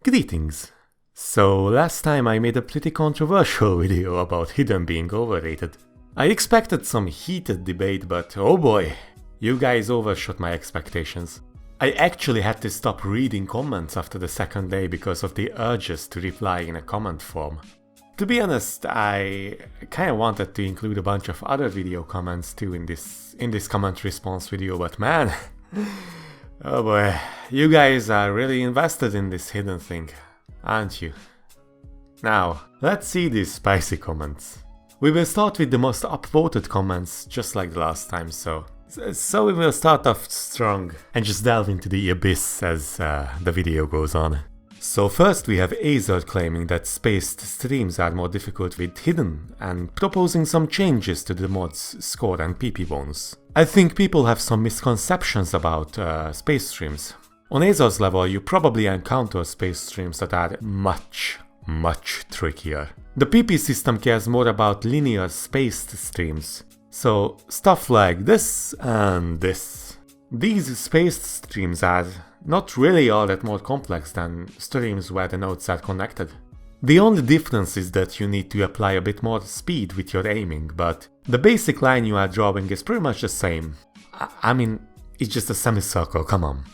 Greetings! So last time I made a pretty controversial video about Hidden being overrated. I expected some heated debate, but oh boy, you guys overshot my expectations. I actually had to stop reading comments after the second day because of the urges to reply in a comment form. To be honest, I kinda wanted to include a bunch of other video comments too in this comment response video, but man, oh boy, you guys are really invested in this hidden thing, aren't you? Now, let's see these spicy comments. We will start with the most upvoted comments, just like the last time, so we will start off strong and just delve into the abyss as the video goes on. So first we have Azer claiming that spaced streams are more difficult with hidden and proposing some changes to the mod's score and PP bonus. I think people have some misconceptions about space streams. On Azer's level you probably encounter space streams that are much trickier. The PP system cares more about linear spaced streams, so stuff like this and this. These spaced streams are not really all that more complex than streams where the nodes are connected. The only difference is that you need to apply a bit more speed with your aiming, but the basic line you are drawing is pretty much the same. I mean, it's just a semicircle, come on.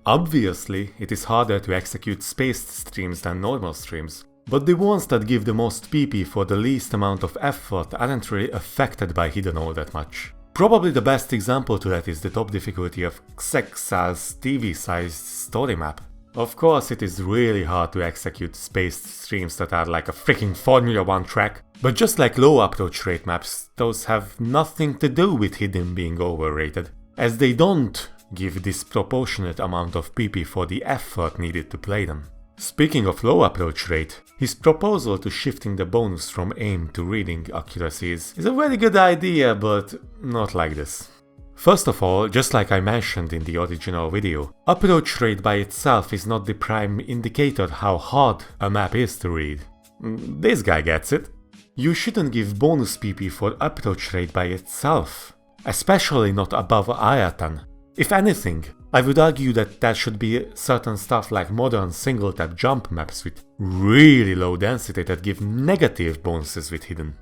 Obviously, it is harder to execute spaced streams than normal streams, but the ones that give the most PP for the least amount of effort aren't really affected by hidden all that much. Probably the best example to that is the top difficulty of Xexal's TV-sized story map. Of course it is really hard to execute spaced streams that are like a freaking Formula 1 track, but just like low approach rate maps, those have nothing to do with hidden being overrated, as they don't give disproportionate amount of PP for the effort needed to play them. Speaking of low approach rate, his proposal to shifting the bonus from aim to reading accuracies is a very good idea, but not like this. First of all, just like I mentioned in the original video, approach rate by itself is not the prime indicator how hard a map is to read. This guy gets it. You shouldn't give bonus PP for approach rate by itself, especially not above Ayatan. If anything, I would argue that there should be certain stuff like modern single-tap jump maps with really low density that give negative bonuses with hidden.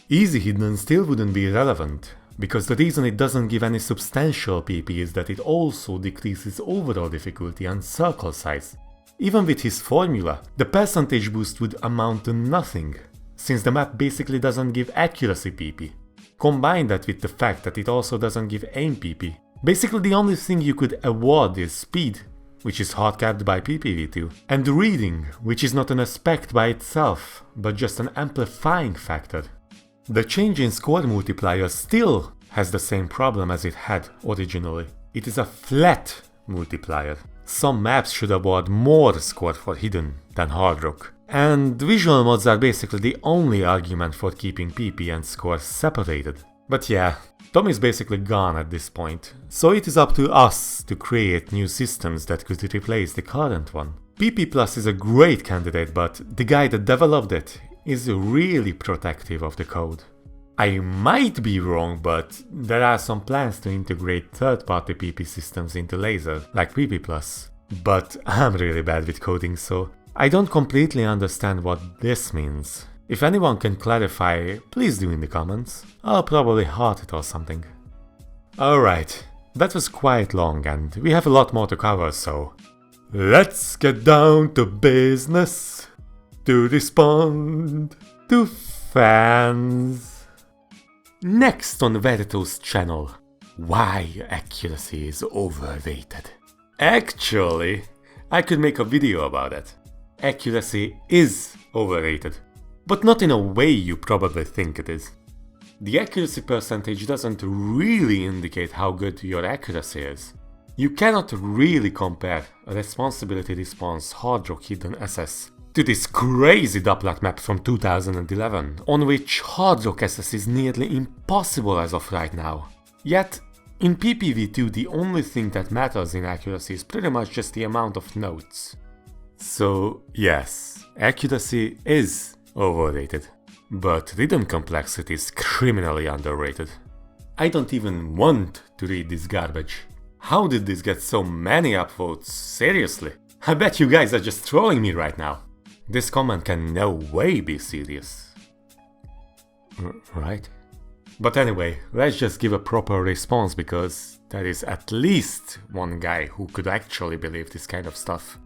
Easy hidden still wouldn't be relevant, because the reason it doesn't give any substantial PP is that it also decreases overall difficulty and circle size. Even with his formula, the percentage boost would amount to nothing, since the map basically doesn't give accuracy PP. Combine that with the fact that it also doesn't give aim PP. Basically the only thing you could award is speed, which is hard capped by PPV2, and reading, which is not an aspect by itself, but just an amplifying factor. The change in score multiplier still has the same problem as it had originally. It is a flat multiplier. Some maps should award more score for hidden than hard rock. And visual mods are basically the only argument for keeping PP and score separated. But yeah, Tom is basically gone at this point, so it is up to us to create new systems that could replace the current one. PP Plus is a great candidate, but the guy that developed it is really protective of the code. I might be wrong, but there are some plans to integrate third-party PP systems into Laser, like PP Plus. But I'm really bad with coding, so I don't completely understand what this means. If anyone can clarify, please do in the comments. I'll probably heart it or something. Alright, that was quite long and we have a lot more to cover, so let's get down to business to respond to fans. Next on Verito's channel, why accuracy is overrated. Actually, I could make a video about it. Accuracy is overrated. But not in a way you probably think it is. The accuracy percentage doesn't really indicate how good your accuracy is. You cannot really compare a responsibility response hard rock hidden SS to this crazy Duplat map from 2011, on which hard rock SS is nearly impossible as of right now. Yet, in PPV2 the only thing that matters in accuracy is pretty much just the amount of notes. So yes, accuracy is overrated, but rhythm complexity is criminally underrated. I don't even want to read this garbage. How did this get so many upvotes? Seriously? I bet you guys are just trolling me right now. This comment can no way be serious. Right? But anyway, let's just give a proper response because there is at least one guy who could actually believe this kind of stuff.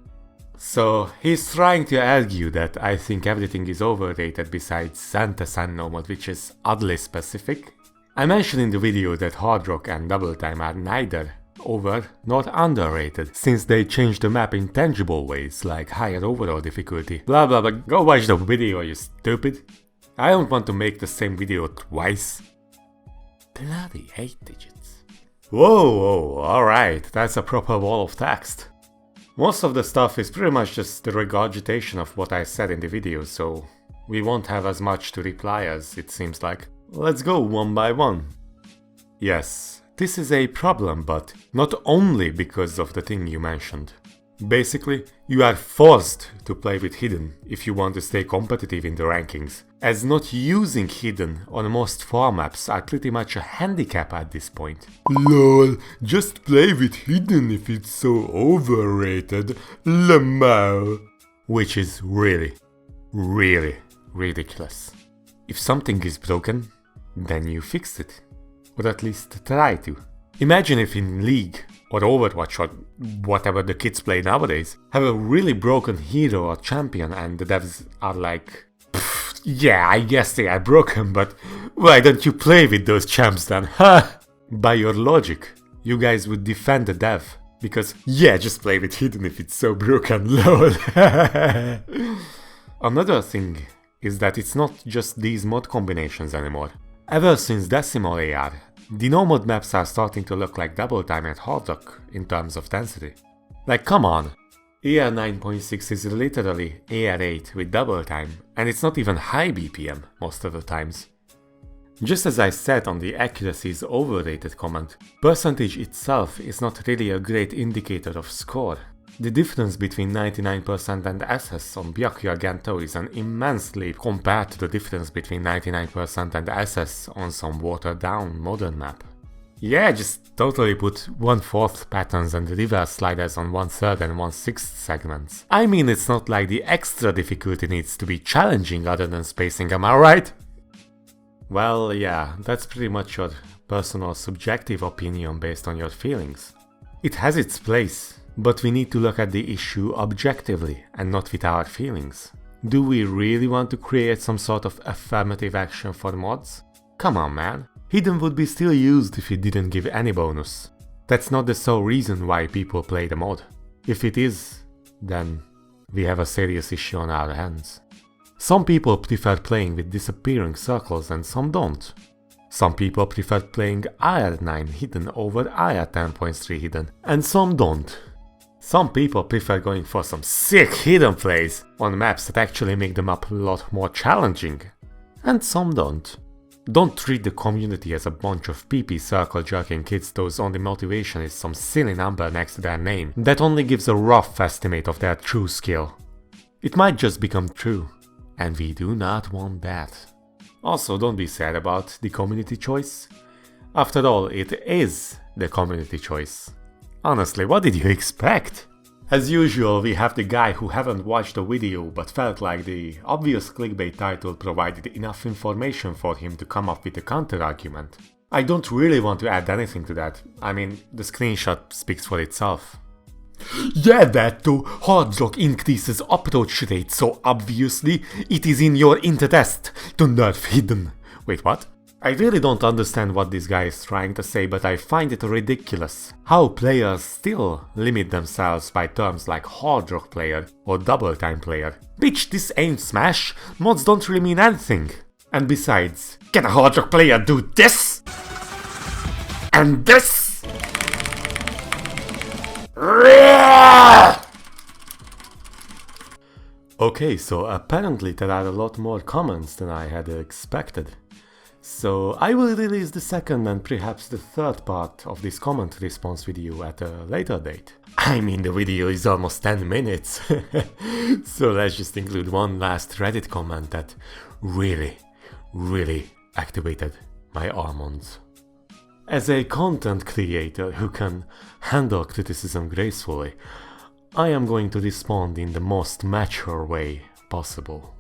So, he's trying to argue that I think everything is overrated besides Santa San mode, which is oddly specific. I mentioned in the video that Hard Rock and Double Time are neither over nor underrated, since they change the map in tangible ways, like higher overall difficulty. Blah blah blah, go watch the video, you stupid. I don't want to make the same video twice. Bloody 8 digits. Whoa, alright, that's a proper wall of text. Most of the stuff is pretty much just the regurgitation of what I said in the video, so we won't have as much to reply as it seems like. Let's go one by one. Yes, this is a problem, but not only because of the thing you mentioned. Basically, you are forced to play with Hidden if you want to stay competitive in the rankings, as not using Hidden on most far maps are pretty much a handicap at this point. LOL, just play with Hidden if it's so overrated, Lamau. Which is really, really ridiculous. If something is broken, then you fix it. Or at least try to. Imagine if in League or Overwatch or whatever the kids play nowadays have a really broken hero or champion and the devs are like, yeah, I guess they are broken, but why don't you play with those champs then? Ha! By your logic, you guys would defend the dev because, yeah, just play with Hidden if it's so broken, lol. Another thing is that it's not just these mod combinations anymore. Ever since Decimal AR, the no-mod maps are starting to look like Double Time and Hard Rock in terms of density. Like, come on, AR 9.6 is literally AR 8 with Double Time, and it's not even high BPM most of the times. Just as I said on the accuracy is overrated comment, percentage itself is not really a great indicator of score. The difference between 99% and SS on Byakuya Gento is an immense leap compared to the difference between 99% and SS on some watered down modern map. Yeah, just totally put 1/4 patterns and reverse sliders on 1/3 and 1/6 segments. I mean, it's not like the extra difficulty needs to be challenging other than spacing, am I right? Well, yeah, that's pretty much your personal subjective opinion based on your feelings. It has its place. But we need to look at the issue objectively and not with our feelings. Do we really want to create some sort of affirmative action for mods? Come on, man. Hidden would be still used if it didn't give any bonus. That's not the sole reason why people play the mod. If it is, then we have a serious issue on our hands. Some people prefer playing with disappearing circles and some don't. Some people prefer playing IR 9 Hidden over IR 10.3 Hidden, and some don't. Some people prefer going for some sick hidden plays on maps that actually make the map a lot more challenging. And some don't. Don't treat the community as a bunch of PP circle jerking kids whose only motivation is some silly number next to their name that only gives a rough estimate of their true skill. It might just become true, and we do not want that. Also, don't be sad about the community choice. After all, it is the community choice. Honestly, what did you expect? As usual, we have the guy who haven't watched the video but felt like the obvious clickbait title provided enough information for him to come up with a counter-argument. I don't really want to add anything to that. I mean, the screenshot speaks for itself. Yeah, that too. Hard Rock increases approach rate, so obviously it is in your interest to nerf Hidden. Wait, what? I really don't understand what this guy is trying to say, but I find it ridiculous how players still limit themselves by terms like Hard Rock player or Double Time player. Bitch, this ain't Smash, mods don't really mean anything. And besides, can a Hard Rock player do this? And this? Okay, so apparently there are a lot more comments than I had expected. So I will release the second and perhaps the third part of this comment response video at a later date. I mean, the video is almost 10 minutes. So let's just include one last Reddit comment that really activated my hormones. As a content creator who can handle criticism gracefully, I am going to respond in the most mature way possible.